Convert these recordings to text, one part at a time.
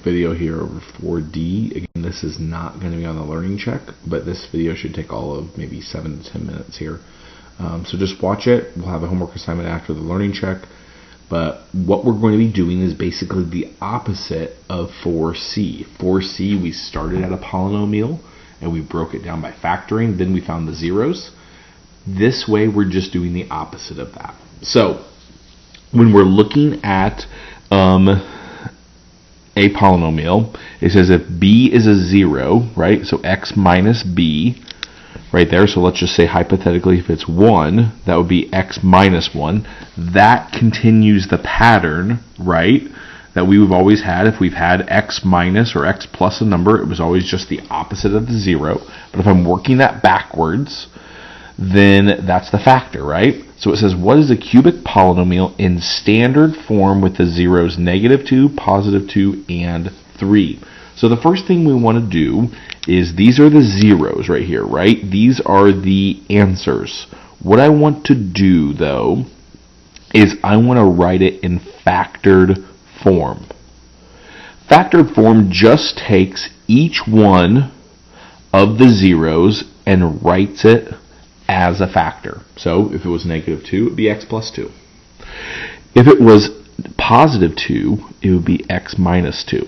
video here over 4D. Again, this is not going to be on the learning check, but this video should take all of maybe 7 to 10 minutes here. So just watch it. We'll have a homework assignment after the learning check. But what we're going to be doing is basically the opposite of 4C. 4C, we started at a polynomial and we broke it down by factoring. Then we found the zeros. This way, we're just doing the opposite of that. So when we're looking at a polynomial, it says if b is a 0, right? So x minus b, right there. So let's just say hypothetically if it's 1, that would be x minus 1. That continues the pattern, right, that we've always had. If we've had x minus or x plus a number, it was always just the opposite of the 0. But if I'm working that backwards, then that's the factor, right? So it says, what is a cubic polynomial in standard form with the zeros -2, +2, and 3? So the first thing we want to do is these are the zeros right here, right? These are the answers. What I want to do, though, is I want to write it in factored form. Factored form just takes each one of the zeros and writes it as a factor. So if it was -2, it would be x plus 2. If it was +2, it would be x minus 2.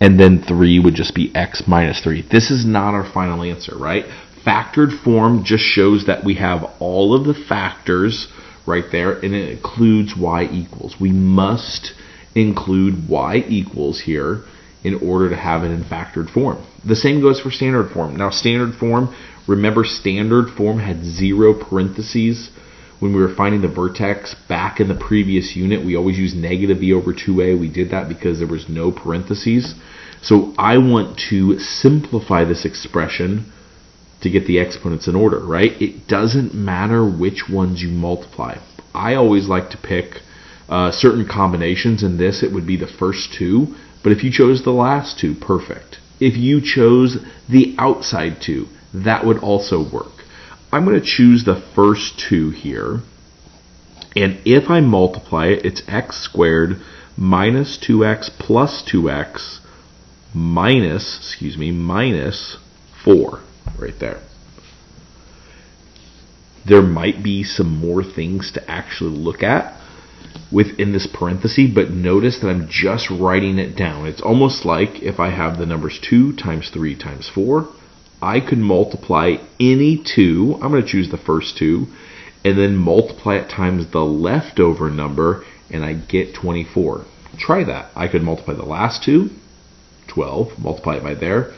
And then 3 would just be x minus 3. This is not our final answer, right? Factored form just shows that we have all of the factors right there, and it includes y equals. We must include y equals here in order to have it in factored form. The same goes for standard form. Now, standard form, remember standard form had 0 parentheses. When we were finding the vertex back in the previous unit, we always used -b/2a. We did that because there was no parentheses. So I want to simplify this expression to get the exponents in order, right? It doesn't matter which ones you multiply. I always like to pick certain combinations. In this, it would be the first two. But if you chose the last two, perfect. If you chose the outside two, that would also work. I'm going to choose the first two here, and if I multiply it, it's x squared minus 2x plus 2x minus 4, right there. There might be some more things to actually look at within this parenthesis, but notice that I'm just writing it down. It's almost like if I have the numbers 2 times 3 times 4, I could multiply any two. I'm going to choose the first two and then multiply it times the leftover number, and I get 24. Try that. I could multiply the last two, 12, multiply it by there.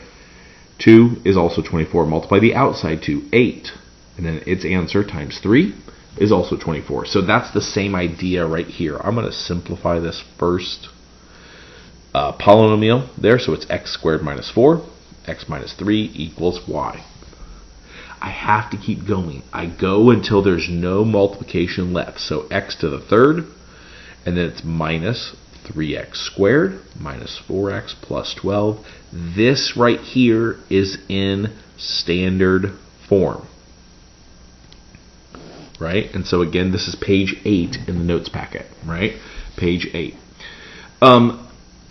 2 is also 24. Multiply the outside two, 8. And then its answer times 3 is also 24. So that's the same idea right here. I'm going to simplify this first polynomial there. So it's x squared minus 4. X minus 3 equals y. I have to keep going. I go until there's no multiplication left. So x to the third, and then it's minus 3x squared minus 4x plus 12. This right here is in standard form, right? And so again, this is page 8 in the notes packet, right? Page 8.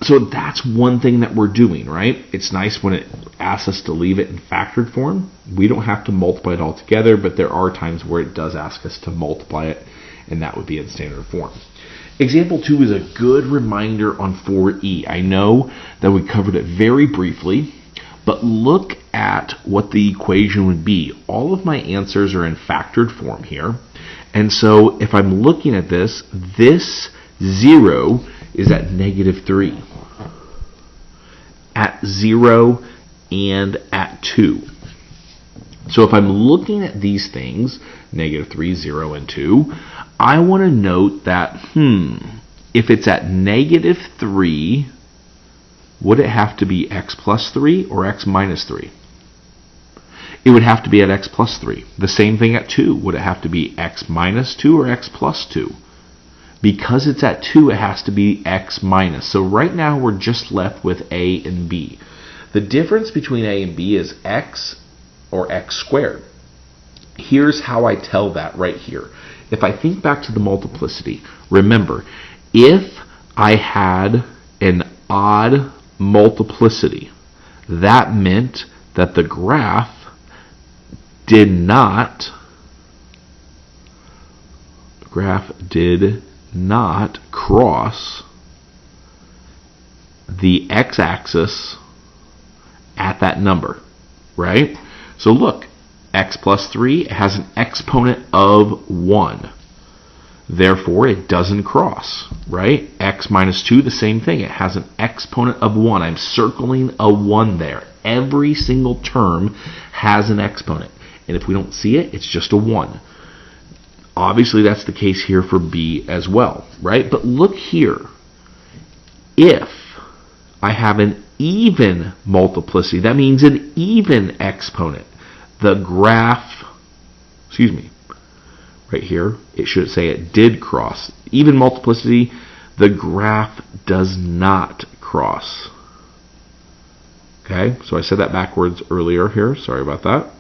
So that's one thing that we're doing, right? It's nice when it asks us to leave it in factored form. We don't have to multiply it all together, but there are times where it does ask us to multiply it, and that would be in standard form. Example 2 is a good reminder on 4e. I know that we covered it very briefly, but look at what the equation would be. All of my answers are in factored form here. And so if I'm looking at this 0 is at -3. At 0 and at 2. So if I'm looking at these things, -3, 0, and 2, I want to note that, if it's at -3, would it have to be x plus 3 or x minus 3? It would have to be at x plus 3. The same thing at 2. Would it have to be x minus 2 or x plus 2? Because it's at 2, it has to be x minus. So right now we're just left with a and b. The difference between a and b is x or x squared. Here's how I tell that right here. If I think back to the multiplicity, remember, if I had an odd multiplicity. That meant that the graph did not cross the x-axis at that number, right? So look, x plus 3 has an exponent of 1. Therefore, it doesn't cross, right? X minus 2, the same thing. It has an exponent of 1. I'm circling a 1 there. Every single term has an exponent. And if we don't see it, it's just a 1. Obviously, that's the case here for B as well, right? But look here. If I have an even multiplicity, that means an even exponent. The graph, right here, it should say it did cross. Even multiplicity, the graph does not cross. Okay, so I said that backwards earlier here. Sorry about that.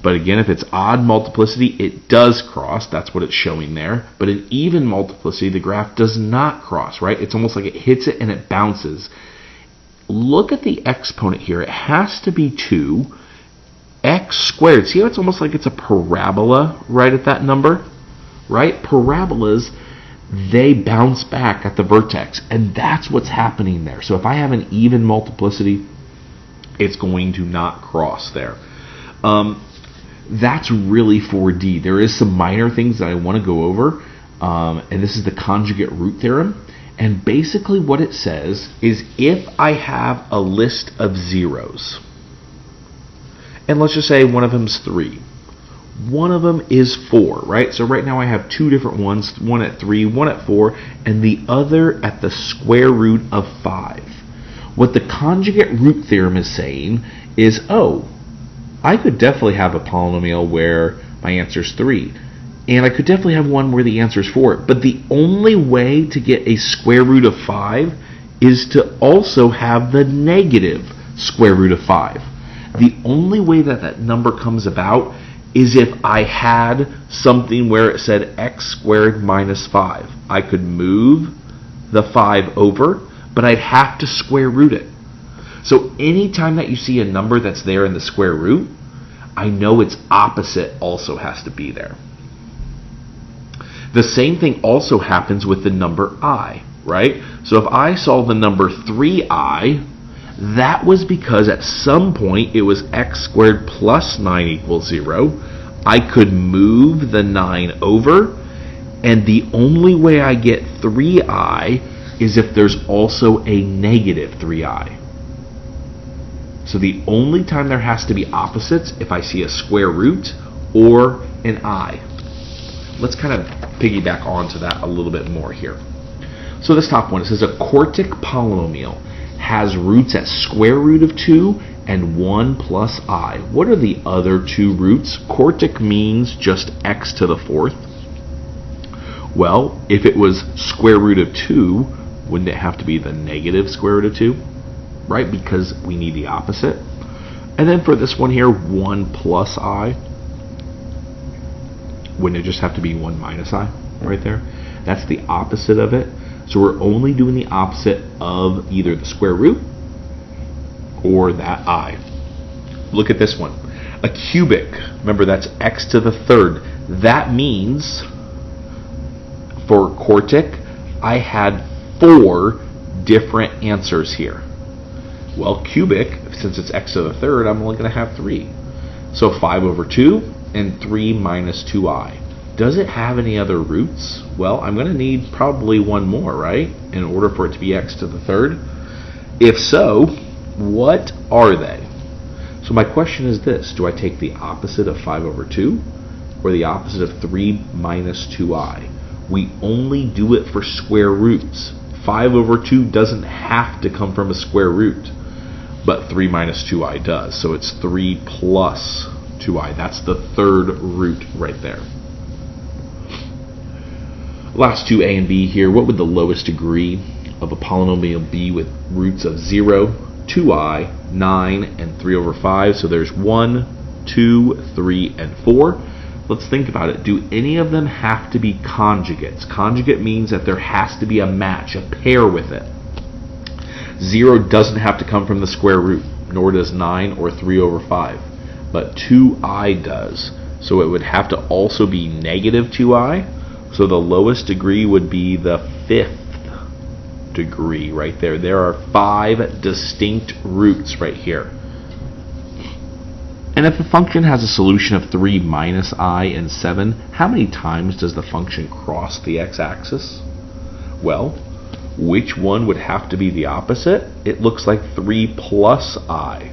But again, if it's odd multiplicity, it does cross. That's what it's showing there. But in even multiplicity, the graph does not cross, right? It's almost like it hits it and it bounces. Look at the exponent here. It has to be 2. X squared. See how it's almost like it's a parabola right at that number? Right? Parabolas, they bounce back at the vertex. And that's what's happening there. So if I have an even multiplicity, it's going to not cross there. That's really for D. There is some minor things that I want to go over. And this is the conjugate root theorem. And basically what it says is if I have a list of zeros, and let's just say one of them is 3. One of them is 4, right? So right now I have two different ones, one at 3, one at 4, and the other at the square root of 5. What the conjugate root theorem is saying is, oh, I could definitely have a polynomial where my answer is 3. And I could definitely have one where the answer is 4. But the only way to get a square root of 5 is to also have the negative square root of 5. The only way that that number comes about is if I had something where it said x squared minus 5. I could move the 5 over, but I'd have to square root it. So anytime that you see a number that's there in the square root, I know its opposite also has to be there. The same thing also happens with the number I, right? So if I saw the number 3i, that was because at some point it was x squared plus 9 equals 0. I could move the 9 over, and the only way I get 3i is if there's also a negative 3i. So the only time there has to be opposites if I see a square root or an I. Let's kind of piggyback onto that a little bit more here. So this top one, it says a quartic polynomial has roots at square root of 2 and 1 plus I. What are the other two roots? Quartic means just x to the 4th. Well, if it was square root of 2, wouldn't it have to be the negative square root of 2? Right, because we need the opposite. And then for this one here, 1 plus I, wouldn't it just have to be 1 minus I right there? That's the opposite of it. So we're only doing the opposite of either the square root or that I. Look at this one. A cubic, remember that's x to the 3rd. That means for quartic, I had 4 different answers here. Well, cubic, since it's x to the 3rd, I'm only going to have 3. So 5 over 2 and 3 minus 2i. Does it have any other roots? Well, I'm going to need probably one more, right? In order for it to be x to the 3rd. If so, what are they? So my question is this. Do I take the opposite of 5 over 2 or the opposite of 3 minus 2i? We only do it for square roots. 5 over 2 doesn't have to come from a square root, but 3 minus 2i does. So it's 3 plus 2i. That's the 3rd root right there. Last two, A and B here. What would the lowest degree of a polynomial be with roots of 0, 2i, 9, and 3 over 5? So there's 1, 2, 3, and 4. Let's think about it. Do any of them have to be conjugates? Conjugate means that there has to be a match, a pair with it. 0 doesn't have to come from the square root, nor does 9 or 3 over 5. But 2i does. So it would have to also be negative 2i. So the lowest degree would be the 5th degree right there. There are 5 distinct roots right here. And if a function has a solution of 3 minus I and 7, how many times does the function cross the x-axis? Well, which one would have to be the opposite? It looks like 3 plus I.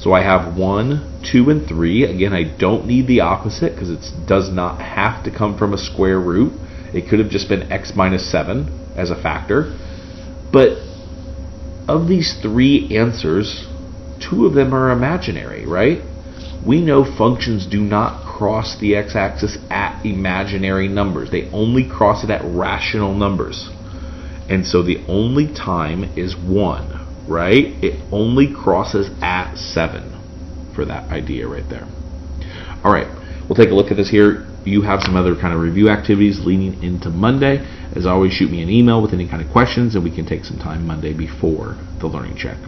So I have 1, 2, and 3. Again, I don't need the opposite because it does not have to come from a square root. It could have just been x minus 7 as a factor. But of these 3 answers, 2 of them are imaginary, right? We know functions do not cross the x-axis at imaginary numbers. They only cross it at rational numbers. And so the only time is 1, right? It only crosses at 7 for that idea right there. All right, we'll take a look at this here. You have some other kind of review activities leading into Monday. As always, shoot me an email with any kind of questions, and we can take some time Monday before the learning check.